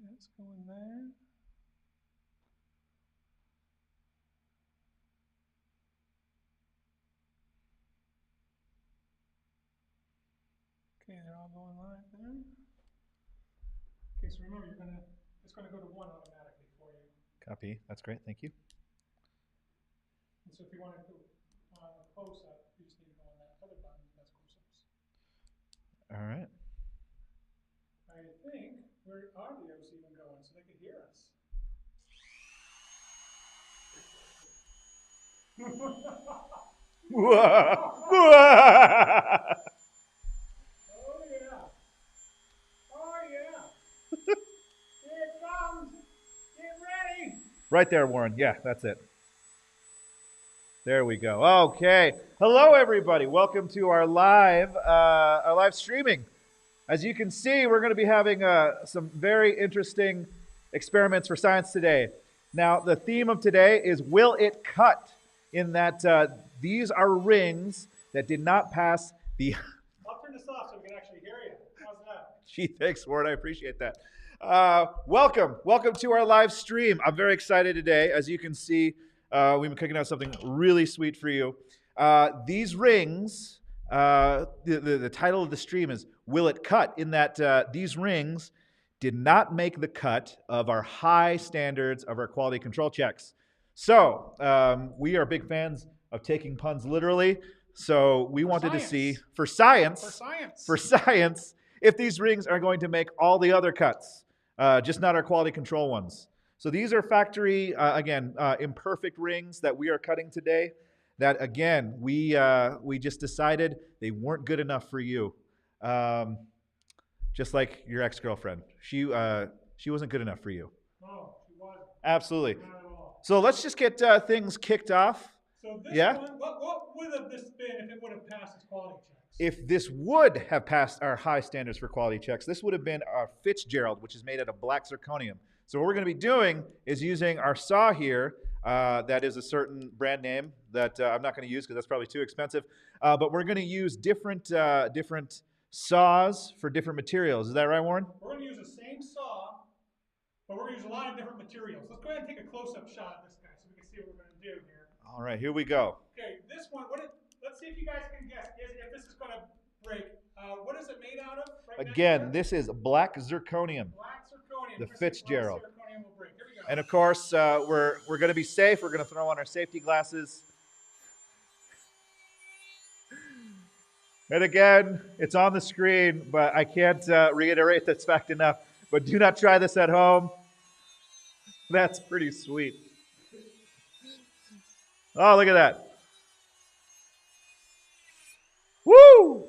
let's go in there. Okay, they're all going live there. Okay, so remember, it's gonna go to one automatically for you. Copy. That's great. Thank you. And so if you want to do a close-up, you just need to go on that other button. That's close-ups. All right. I think where audio's even going, so they could hear us. Oh yeah! Oh yeah! Here it comes! Get ready! Right there, Warren. Yeah, that's it. There we go. Okay. Hello, everybody. Welcome to our live streaming. As you can see, we're going to be having some very interesting experiments for science today. Now, the theme of today is "Will it cut?" In that these are rings that did not pass the. I'll turn this off so we can actually hear you. How's that? Gee, thanks, Warren. I appreciate that. Welcome to our live stream. I'm very excited today. As you can see, we've been cooking out something really sweet for you. These rings, the title of the stream is "Will it cut?" In that these rings did not make the cut of our high standards of our quality control checks. So we are big fans of taking puns literally. So we wanted to see for science if these rings are going to make all the other cuts, just not our quality control ones. So these are factory, imperfect rings that we are cutting today. That again, we just decided they weren't good enough for you. Just like your ex-girlfriend, she wasn't good enough for you. No, she wasn't. Absolutely. Not at all. So let's just get things kicked off. So this Yeah? one, what would have this been if it would have passed its quality checks? If this would have passed our high standards for quality checks, this would have been our Fitzgerald, which is made out of black zirconium. So what we're going to be doing is using our saw here. That is a certain brand name that I'm not going to use because that's probably too expensive. But we're going to use different saws for different materials. Is that right, Warren? We're going to use the same saw, but we're going to use a lot of different materials. Let's go ahead and take a close-up shot of this guy so we can see what we're going to do here. All right, here we go. Okay, this one, let's see if you guys can guess if this is going to break. What is it made out of? Right Again, this is black zirconium. Black zirconium. The Fitzgerald. Black zirconium will break. Here we go. And of course, we're going to be safe. We're going to throw on our safety glasses. And again, it's on the screen, but I can't reiterate this fact enough. But do not try this at home. That's pretty sweet. Oh, look at that. Woo!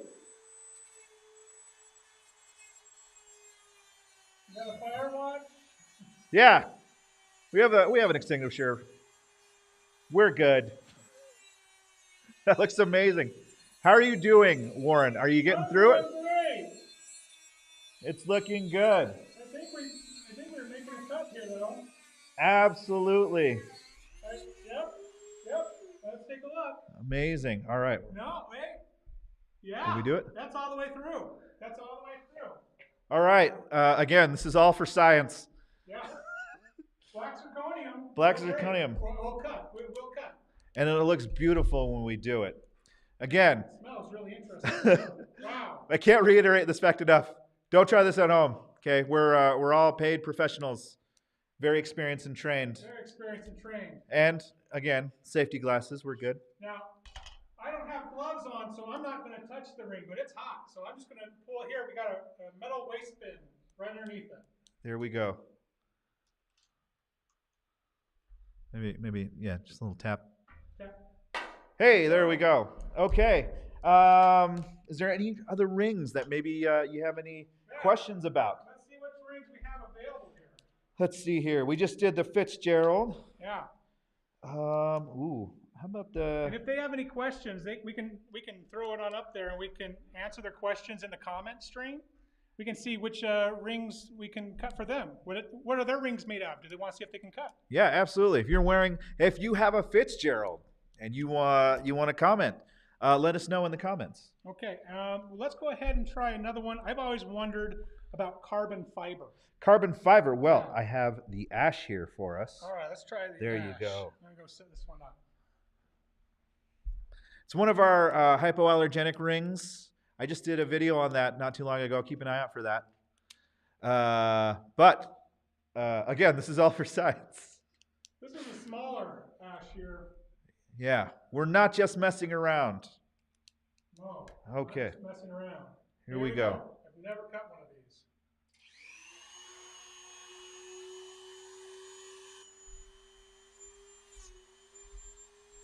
You got a fire watch? Yeah. We have an extinguisher. We're good. That looks amazing. How are you doing, Warren? Are you getting through it? Great. It's looking good. I think we're making a cut here, though. Absolutely. Yep. Let's take a look. Amazing. All right. No, wait. Yeah. Did we do it? That's all the way through. All right. Again, this is all for science. Yeah. Black zirconium. Black zirconium. We'll cut. We'll cut. And it looks beautiful when we do it. Again. It smells really interesting. Wow. I can't reiterate this fact enough. Don't try this at home. Okay, we're all paid professionals, very experienced and trained. Very experienced and trained. And again, safety glasses. We're good. Now, I don't have gloves on, so I'm not going to touch the ring, but it's hot. So I'm just going to pull it here. We got a metal waste bin right underneath it. There we go. Maybe, yeah, just a little tap. Tap. Hey, there we go. Okay. Is there any other rings that maybe you have any questions about? Let's see which rings we have available here. Let's see here. We just did the Fitzgerald. Yeah. How about the? And if they have any questions, we can throw it on up there, and we can answer their questions in the comment stream. We can see which rings we can cut for them. What are their rings made of? Do they want to see if they can cut? Yeah, absolutely. If you have a Fitzgerald and you want to comment, let us know in the comments. Okay, let's go ahead and try another one. I've always wondered about carbon fiber. Carbon fiber. Well, Yeah. I have the ash here for us. All right, let's try the There you ash. go. I'm gonna go set this one up. It's one of our hypoallergenic rings. I just did a video on that not too long ago. Keep an eye out for that. But again, this is all for science. This is a smaller ash here. Yeah, we're not just messing around. No. Okay. Not just messing around. Here we go. I've never cut one of these.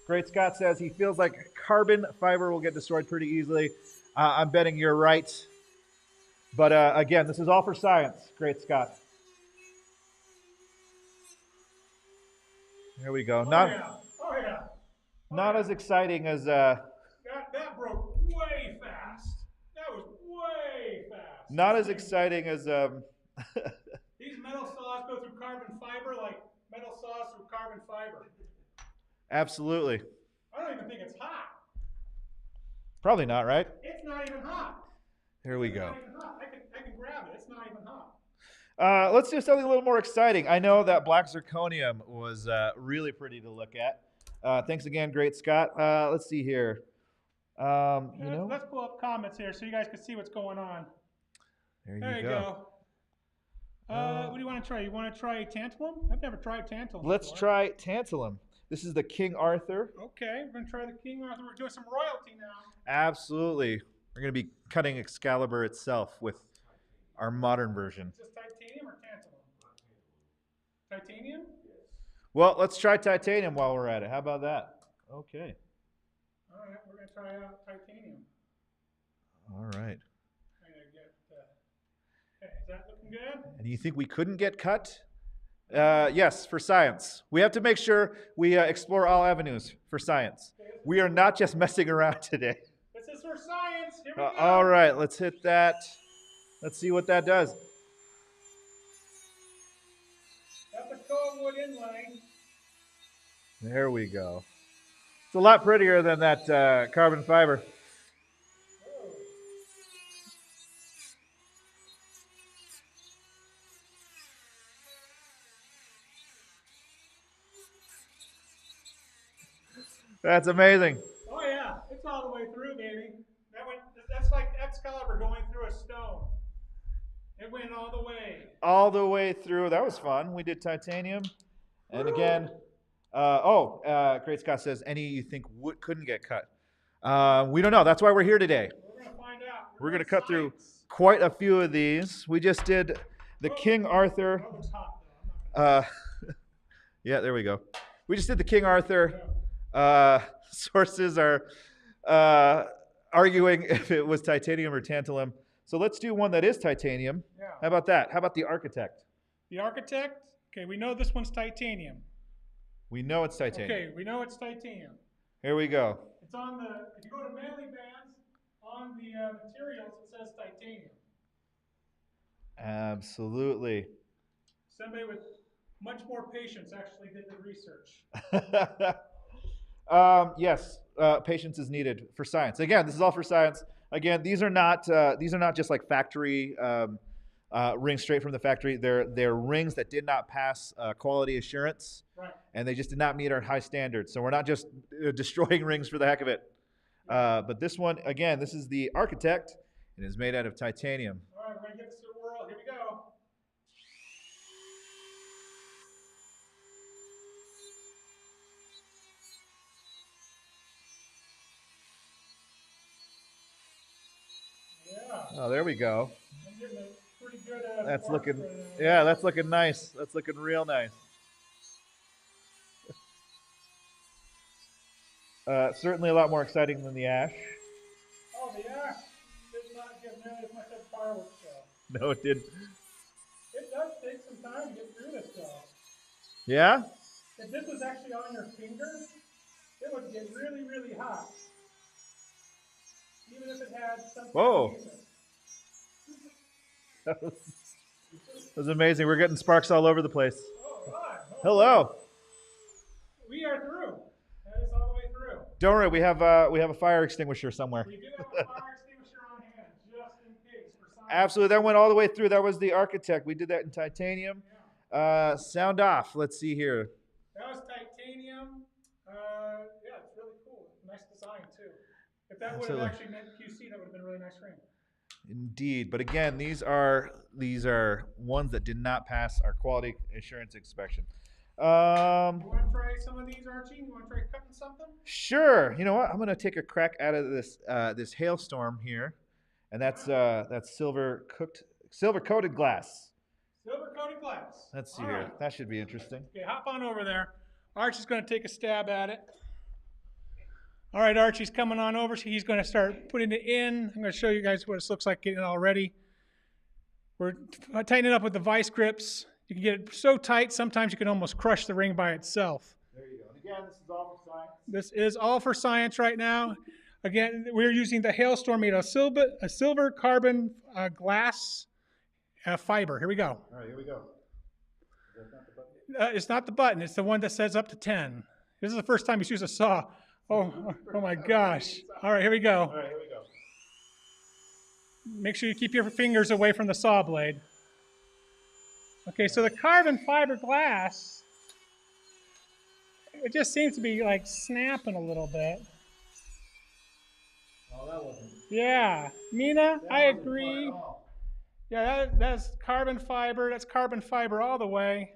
Great Scott says he feels like carbon fiber will get destroyed pretty easily. I'm betting you're right. But again, this is all for science. Great Scott. Here we go. Oh, Not, yeah. Oh, yeah. Oh, not yeah. as exciting as That broke way fast. That was way fast. not as exciting as These metal saws go through carbon fiber like metal saws through carbon fiber. absolutely. I don't even think it's hot. Probably not, right? It's not even hot. Here we It's go. not even hot. I can grab it. It's not even hot. Let's do something a little more exciting. I know that black zirconium was really pretty to look at. Thanks again, Great Scott. Let's see here. Let's pull up comments here so you guys can see what's going on. There you go. What do you want to try? You want to try tantalum? I've never tried tantalum. Let's before. try tantalum. This is the King Arthur. Okay, we're going to try the King Arthur. We're doing some royalty now. Absolutely. We're going to be cutting Excalibur itself with our modern version. Is this titanium or tantalum? Titanium? Yes. Well, let's try titanium while we're at it. How about that? Okay. All right, we're going to try out titanium. All right. I'm going to get, okay, is that looking good? And you think we couldn't get cut? Yes, for science. We have to make sure we explore all avenues for science. We are not just messing around today. This is for science. Here we go. All right, let's hit that. Let's see what that does. That's a cold wood inlay. There we go. It's a lot prettier than that carbon fiber. Whoa. That's amazing. Oh yeah, it's all the way through, baby. That's like Excalibur going through a stone. It went all the way. All the way through. That was fun. We did titanium. And again, Great Scott says, any you think couldn't get cut. We don't know. That's why we're here today. We're going to find out. We're going to cut through quite a few of these. We just did the King Arthur. That looks hot, though. I'm not gonna Yeah, there we go. We just did the King Arthur. Sources are arguing if it was titanium or tantalum. So let's do one that is titanium. Yeah. How about that? How about the Architect? The Architect? Okay, we know this one's titanium. We know it's titanium. Okay, we know it's titanium. Here we go. It's on if you go to Manly Bands, on the materials, it says titanium. Absolutely. Somebody with much more patience actually did the research. Yes, patience is needed for science. Again, this is all for science. Again, these are not just like factory rings straight from the factory. They're rings that did not pass quality assurance, Right. and they just did not meet our high standards. So we're not just destroying rings for the heck of it. But this one, again, this is the Architect, and is made out of titanium. All right, we're going to give this a whirl. Here we go. Yeah, Oh, there we go. I'm getting a pretty good That's spark looking, right now. yeah, that's looking nice. That's looking real nice. Certainly a lot more exciting than the ash. Oh, the ash did not get nearly as much as fireworks show. No, it didn't. It does take some time to get through this though. Yeah? If this was actually on your finger, it would get really, really hot. Even if it had something. Whoa. That was amazing. We're getting sparks all over the place. Oh, God. Hello. We are through. That is all the way through. Don't worry, we have a fire extinguisher somewhere. We do have a fire extinguisher on hand, just in case for science. Absolutely, that went all the way through. That was the architect. We did that in titanium. Sound off. Let's see here. That was titanium. Yeah, it's really cool. Nice design too. If that would have Absolutely. actually meant QC, that would have been a really nice ring. Indeed, but again, these are ones that did not pass our quality assurance inspection. You want to try some of these, Archie? You want to try cutting something? Sure. You know what? I'm gonna take a crack out of this hailstorm here, and that's silver coated glass. Silver coated glass. Let's see All here. right. That should be interesting. Okay, hop on over there. Archie's going to take a stab at it. All right, Archie's coming on over. So he's going to start putting it in. I'm going to show you guys what it looks like getting it all ready. We're tightening it up with the vice grips. You can get it so tight, sometimes you can almost crush the ring by itself. There you go. And again, this is all for science. This is all for science right now. Again, we're using the hailstorm made of silver carbon glass fiber. Here we go. All right, here we go. Is that not the button? It's not the button. It's the one that says up to 10. This is the first time he's used a saw. Oh my gosh. All right, here we go. All right, here we go. Make sure you keep your fingers away from the saw blade. Okay, so the carbon fiber glass, it just seems to be like snapping a little bit. Oh, that wasn't. Yeah, Mina, I wasn't agree. fun at all. Yeah, that's carbon fiber. That's carbon fiber all the way.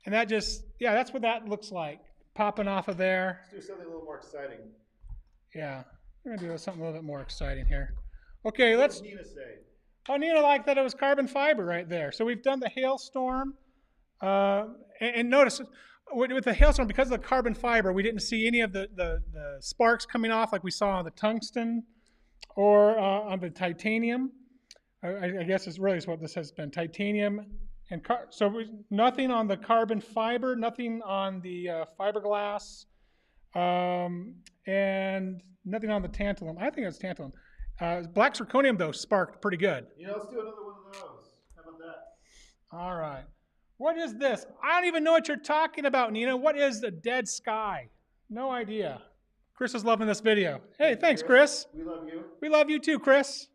And that just, yeah, that's what that looks like, popping off of there. Let's do something a little more exciting. Yeah, we're going to do something a little bit more exciting here. Okay, What let's, did Nina say? oh, Nina liked that it was carbon fiber right there. So we've done the hailstorm. And notice, with the hailstorm, because of the carbon fiber, we didn't see any of the sparks coming off like we saw on the tungsten or on the titanium. I guess it's really what this has been, titanium. And nothing on the carbon fiber, nothing on the fiberglass, and nothing on the tantalum. I think it's tantalum. Black zirconium, though, sparked pretty good. You know, let's do another one of those. How about that? All right. What is this? I don't even know what you're talking about, Nina. What is the dead sky? No idea. Chris is loving this video. Hey, thanks, Chris. We love you. We love you too, Chris.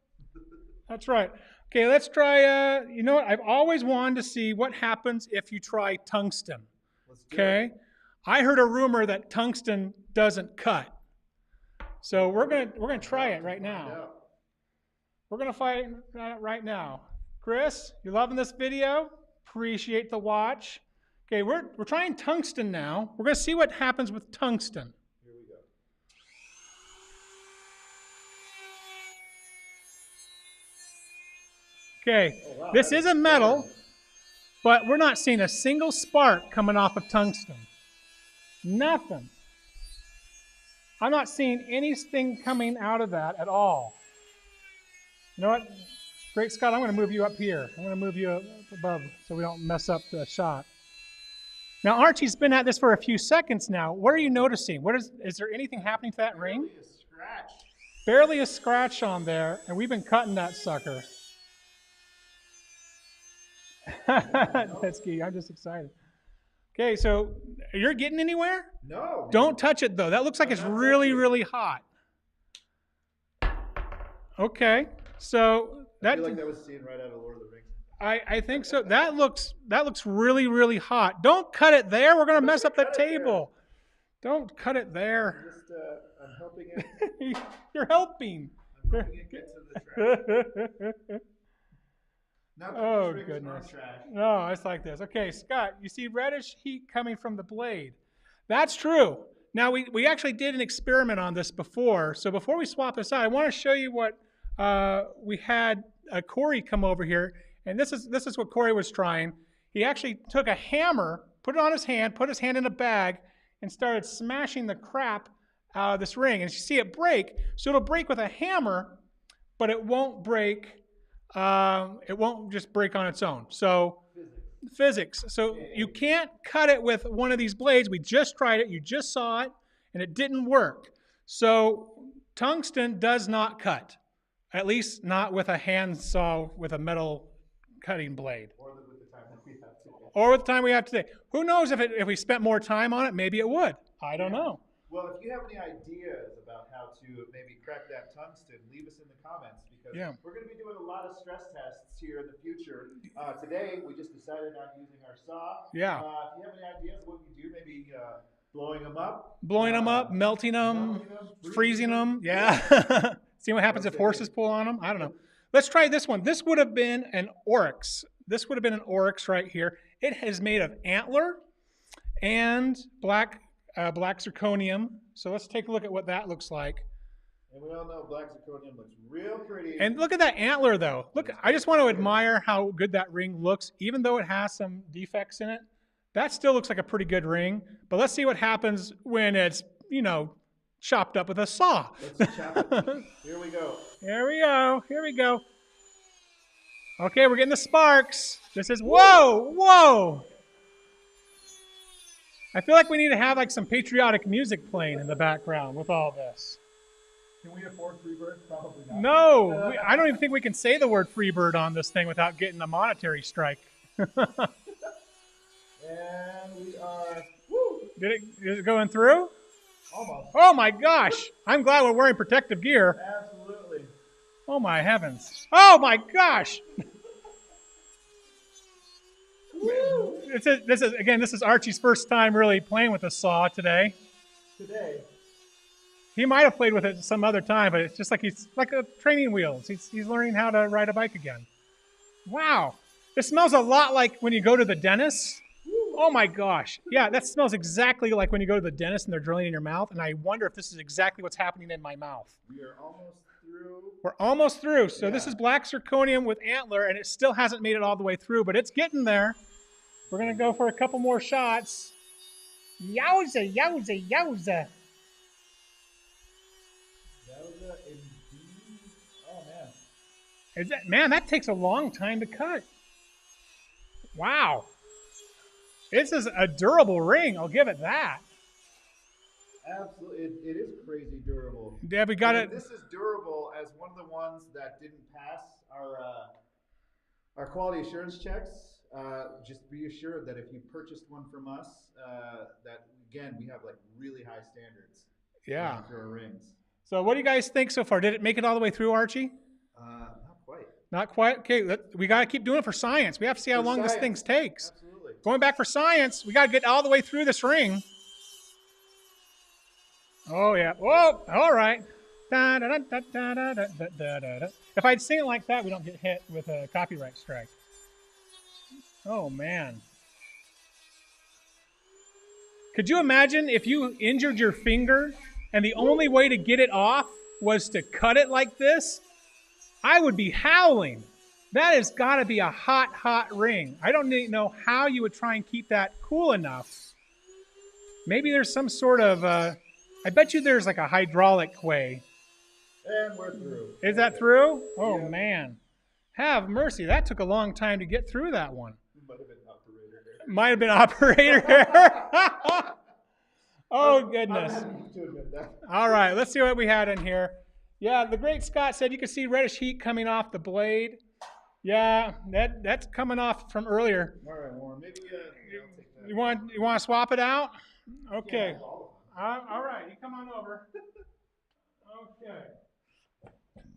That's right. Okay, let's try, you know what? I've always wanted to see what happens if you try tungsten. Let's do Okay? it. I heard a rumor that tungsten doesn't cut. So we're gonna try it right Find now. out. We're gonna fight it right now. Chris, you loving this video? Appreciate the watch. Okay, we're trying tungsten now. We're gonna see what happens with tungsten. Here we go. Okay, Oh, wow, this that is a metal, but we're not seeing a single spark coming off of tungsten. Nothing. I'm not seeing anything coming out of that at all. You know what? Great Scott, I'm going to move you up here. I'm going to move you up above so we don't mess up the shot. Now, Archie's been at this for a few seconds now. What are you noticing? Is there anything happening to that ring? Barely a scratch. Barely a scratch on there, and we've been cutting that sucker. That's key. I'm just excited. Okay, so you're getting anywhere? No. Don't touch it, though. That looks like it's really, really hot. Okay, so I feel like that was seen right out of Lord of the Rings. I think so. That looks really, really hot. Don't cut it there. We're gonna mess up the Cut it there. table. Don't cut it there. Just, I'm helping it. You're helping. I'm helping it get to the trash. Not that Oh, these rings goodness. aren't trash. No, it's like this. Okay, Scott, you see reddish heat coming from the blade. That's true. Now, we actually did an experiment on this before. So before we swap this out, I want to show you what we had Corey come over here. And this is what Corey was trying. He actually took a hammer, put it on his hand, put his hand in a bag, and started smashing the crap out of this ring. And you see it break. So it'll break with a hammer, but it won't break. It won't just break on its own. So physics. So you can't cut it with one of these blades. We just tried it. You just saw it, and it didn't work. So tungsten does not cut, at least not with a hand saw with a metal cutting blade. Or with the time that we have today. Or with the time we have today. Who knows if we spent more time on it, maybe it would. I don't know. Well, if you have any ideas about how to maybe crack that tungsten, leave us in the comments because Yeah. we're going to be doing a lot of stress tests here in the future. Today, we just decided on using our saw. Yeah. If you have any ideas of what you do, maybe blowing them up, Blowing them up, melting them, freezing them. Yeah. See what happens if horses pull on them? I don't know. Let's try this one. This would have been an oryx. This would have been an oryx right here. It is made of antler and black zirconium. So let's take a look at what that looks like. And we all know black zirconium looks real pretty. And look at that antler, though. Look, I just want to admire how good that ring looks, even though it has some defects in it. That still looks like a pretty good ring. But let's see what happens when it's, chopped up with a saw. Let's chop it. Here we go. Here we go. Here we go. Okay, we're getting the sparks. This is, whoa. I feel like we need to have like some patriotic music playing in the background with all this. Can we afford Freebird? Probably not. No, I don't even think we can say the word Freebird on this thing without getting a monetary strike. And we are, woo! Is it going through? Almost. Oh my gosh. I'm glad we're wearing protective gear. Absolutely. Oh my heavens. Oh my gosh. This is Archie's first time really playing with a saw today. He might have played with it some other time, but it's just like he's like a training wheels. He's learning how to ride a bike again. Wow. It smells a lot like when you go to the dentist. Oh my gosh. Yeah, that smells exactly like when you go to the dentist and they're drilling in your mouth. And I wonder if this is exactly what's happening in my mouth. We are almost through. We're almost through. So this is black zirconium with antler, and it still hasn't made it all the way through, but it's getting there. We're going to go for a couple more shots. Yowza, yowza, yowza. Yowza indeed. Oh, man. Man, that takes a long time to cut. Wow. This is a durable ring. I'll give it that. Absolutely. It is crazy durable. Yeah, we got it. This is durable as one of the ones that didn't pass our quality assurance checks. Just be assured that if you purchased one from us, that again we have like really high standards. Yeah. For our rings. So what do you guys think so far? Did it make it all the way through, Archie? Not quite. Not quite. Okay, we got to keep doing it for science. We have to see how long this thing takes. Absolutely. Going back for science, we got to get all the way through this ring. Oh yeah. Whoa. All right. If I'd sing it like that, we don't get hit with a copyright strike. Oh, man. Could you imagine if you injured your finger and the only way to get it off was to cut it like this? I would be howling. That has got to be a hot, hot ring. I don't know how you would try and keep that cool enough. Maybe there's some sort of, I bet you there's like a hydraulic way. And we're through. Is that through? Oh, yeah. Man. Have mercy. That took a long time to get through that one. Might have been operator here. Might have been operator. Oh, goodness. I'm happy to admit that. All right, let's see what we had in here. Yeah, the great Scott said you can see reddish heat coming off the blade. Yeah, that's coming off from earlier. All right, Warren. Maybe I'll take that. You want to swap it out? Okay. Yeah, All right, you come on over. Okay.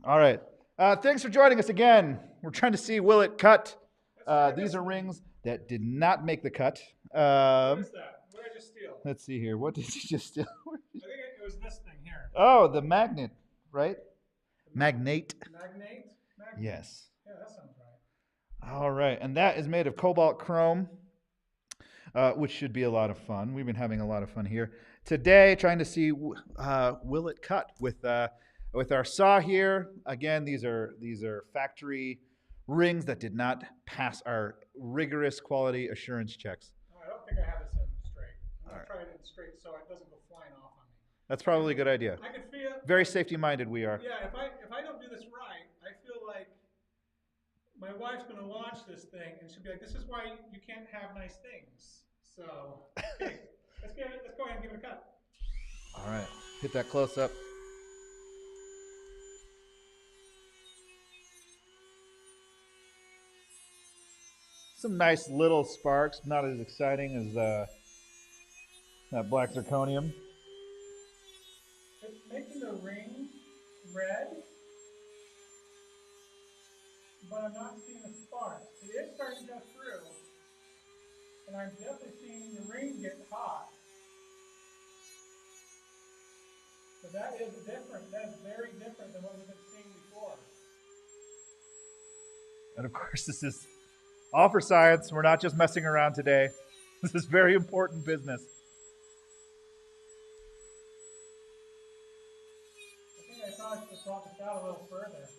All right. Thanks for joining us again. We're trying to see, will it cut? These are rings that did not make the cut. What is that? What did I just steal? Let's see here. What did you just steal? I think it was this thing here. Oh, the magnet, right? Magnate. Magnate? Yes. Yeah, that sounds right. All right. And that is made of cobalt chrome, which should be a lot of fun. We've been having a lot of fun here today, trying to see will it cut with our saw here. Again, these are factory rings that did not pass our rigorous quality assurance checks. No, I don't think I have this in straight. I'm going to try it in straight so it doesn't go flying off on me. That's probably a good idea. I can feel. Very safety-minded we are. Yeah, if I don't do this right, I feel like my wife's going to launch this thing and she'll be like, "This is why you can't have nice things." So, okay, let's go ahead and give it a cut. All right, hit that close up. Some nice little sparks, not as exciting as that black zirconium. ring red, but I'm not seeing the sparks. It is starting to go through, and I'm definitely seeing the ring get hot. So that is different. That is very different than what we've been seeing before. And of course, this is all for science. We're not just messing around today. This is very important business. I think I probably should have brought this out a little further.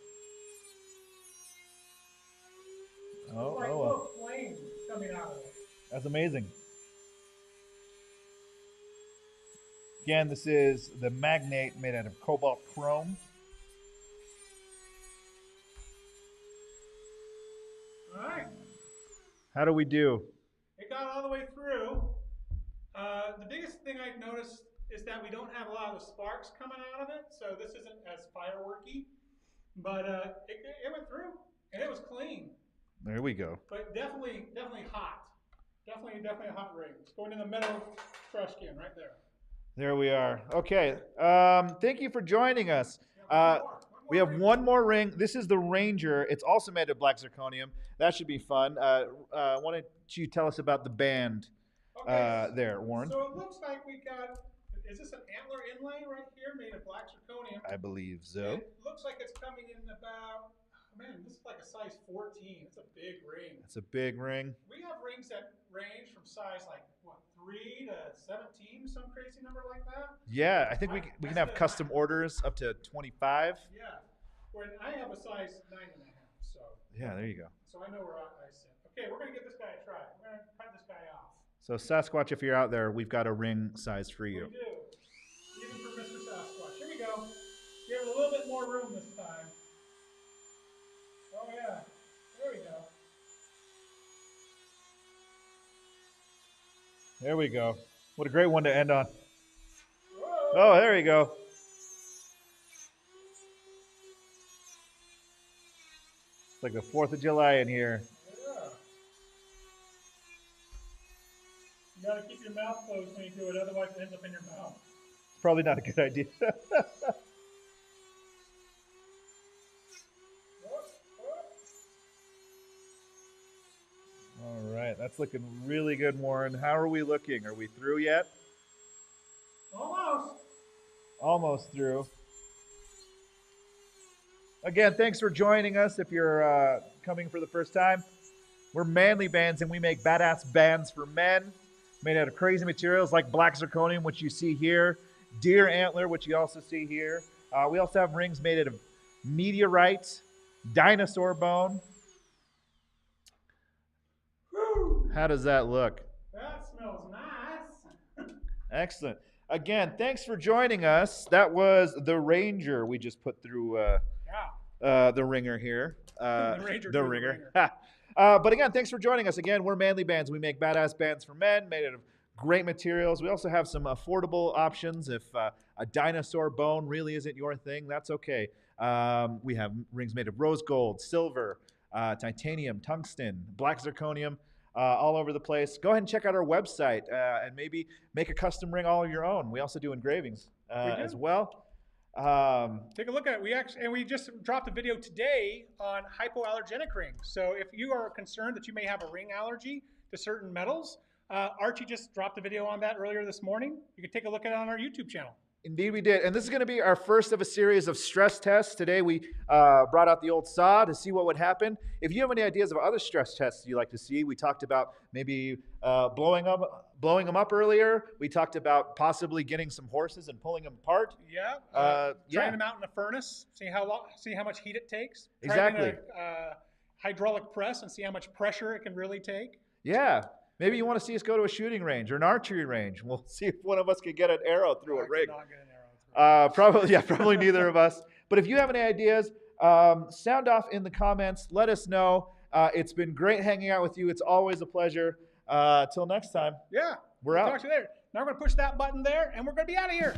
Oh, It's like well. little flames coming out of it. That's amazing. Again, this is the magnate made out of cobalt chrome. All right. How do we do? It got all the way through. The biggest thing I've noticed is that we don't have a lot of sparks coming out of it, so this isn't as fireworky. But it went through, and it was clean. There we go. But definitely hot. Definitely a hot ring. It's going in the metal trash can right there. There we are. Okay. Thank you for joining us. Yeah, We have ring. one more ring. This is the Ranger. It's also made of black zirconium. That should be fun. Why don't you tell us about the band there, Warren? So it looks like we got, is this an antler inlay right here made of black zirconium? I believe so. It looks like it's coming in about, man, this is like a size 14. It's a big ring. It's a big ring. We have rings that range from size like, what, 3 to 17, some crazy number like that? Yeah, I think we can have custom orders up to 25. Yeah. When I have a size 9.5, so. Yeah, there you go. So I know where I sit. Okay, we're going to give this guy a try. We're going to cut this guy off. So Sasquatch, if you're out there, we've got a ring size for you. We do. Even for Mr. Sasquatch. Here we go. Give it a little bit more room this time. Oh yeah. There we go. There we go. What a great one to end on. Whoa. Oh, there you go. It's like the 4th of July in here. Yeah. You gotta keep your mouth closed when you do it, otherwise it ends up in your mouth. It's probably not a good idea. All right, that's looking really good, Warren. How are we looking? Are we through yet? Almost. Almost through. Again, thanks for joining us if you're coming for the first time. We're Manly Bands, and we make badass bands for men made out of crazy materials like black zirconium, which you see here, deer antler, which you also see here. We also have rings made out of meteorite, dinosaur bone. Woo. How does that look? That smells nice. Excellent. Again, thanks for joining us. That was the Ranger we just put through the ringer here. The Ranger the through the ringer. ringer. But again, thanks for joining us. Again, we're Manly Bands. We make badass bands for men made out of great materials. We also have some affordable options. If a dinosaur bone really isn't your thing, that's okay. We have rings made of rose gold, silver, titanium, tungsten, black zirconium, all over the place. Go ahead and check out our website and maybe make a custom ring all of your own. We also do engravings as well. Take a look at it. We just dropped a video today on hypoallergenic rings. So if you are concerned that you may have a ring allergy to certain metals, Archie just dropped a video on that earlier this morning. You can take a look at it on our YouTube channel. Indeed we did. And this is going to be our first of a series of stress tests. Today we brought out the old saw to see what would happen. If you have any ideas of other stress tests you'd like to see, we talked about maybe blowing them up earlier. We talked about possibly getting some horses and pulling them apart. Yeah. Trying them out in a furnace, see how much heat it takes. Exactly. Trying a hydraulic press and see how much pressure it can really take. Yeah. Maybe you want to see us go to a shooting range or an archery range. We'll see if one of us can get an arrow through a rig. Not get an arrow through. Probably neither of us. But if you have any ideas, sound off in the comments. Let us know. It's been great hanging out with you. It's always a pleasure. Till next time. Yeah. We're out. Talk to you later. Now we're going to push that button there, and we're going to be out of here.